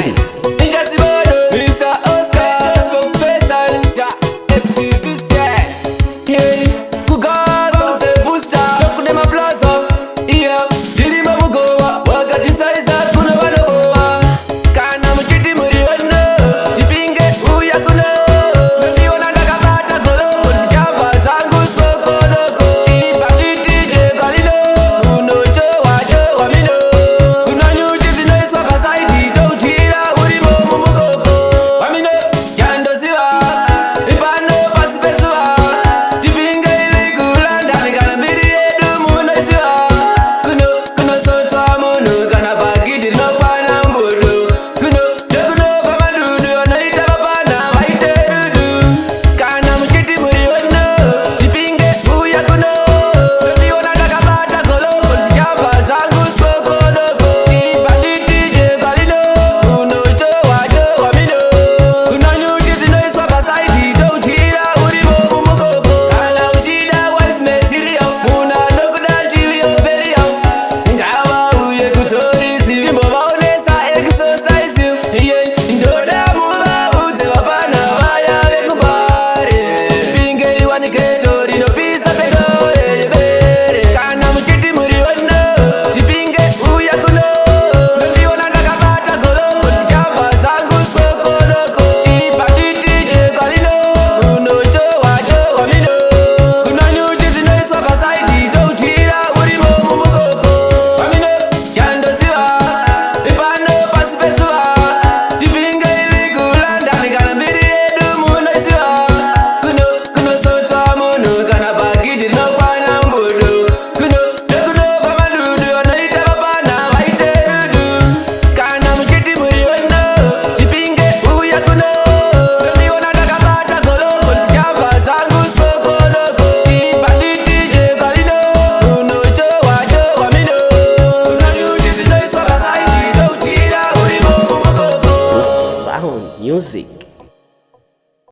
riddim. Mr. Oscar, spokesperson, Da Activist, yeah. Kugaza, the booster, look them applause, yeah. Didi mabugoa, wakati saiza kuna wanoa. Kana mchiti muriona, Chipinge uya kuna. Niliona nakapata kolo, njamba zangu soko loko. Chipaliti je kalilo, unocho wajo wamino. Kuna nyuchi zinaiswa kasaidi, uchida urimo mumukoko. Wamino, yando siwa, ipano pasipesua. Chipinge ili kulanda, nikana mbiri edu muna isiwa. Kuno sotwa munu, kana pakidi no pana mbudu. Kuno famadudu, onaita wapana, waite rudu. Kana mchiti muriona, Chipinge uya kuno. Niliona nakapata kolo, njamba zangu soko loko. Chipaliti je kalilo, unocho wajo wamino. Kuna nyuchi zinaiswa kasaidi, uchida urimo mumukoko. Kana uchida wife material, muna nokudanti uyoperial. Ngawa uye kutorisi, timbo maonesa exercise you. Yeah, ndoda muba uze wapana vaya vekubare. Chipinge iwaniketo rinopisa teko ebere. Kana mchiti muriona, Chipinge uya kuno. Niliona nakapata kolo, njamba zangu soko loko. Chipaliti je kalilo, unocho wajo wamino. Kuna nyuchi zinaiswa kasaidi, uchida urimo mumukoko. Wamino, yando siwa, ipano pasipesua. Chipinge ili kulanda, nikana mbiri edu muna isiwa. Kuno sotwa munu, kana pakidi no pana mbudu. Kuno famadudu, onaita wapana, waite rudu. Kana mchiti muriona, Chipinge uya kuno. Niliona nakapata kolo, njamba zangu soko loko. Chipaliti je kalilo, unocho wajo wamino. Kuna nyuchi zinaiswa kasaidi, uchida urimo mumukoko. Sound music.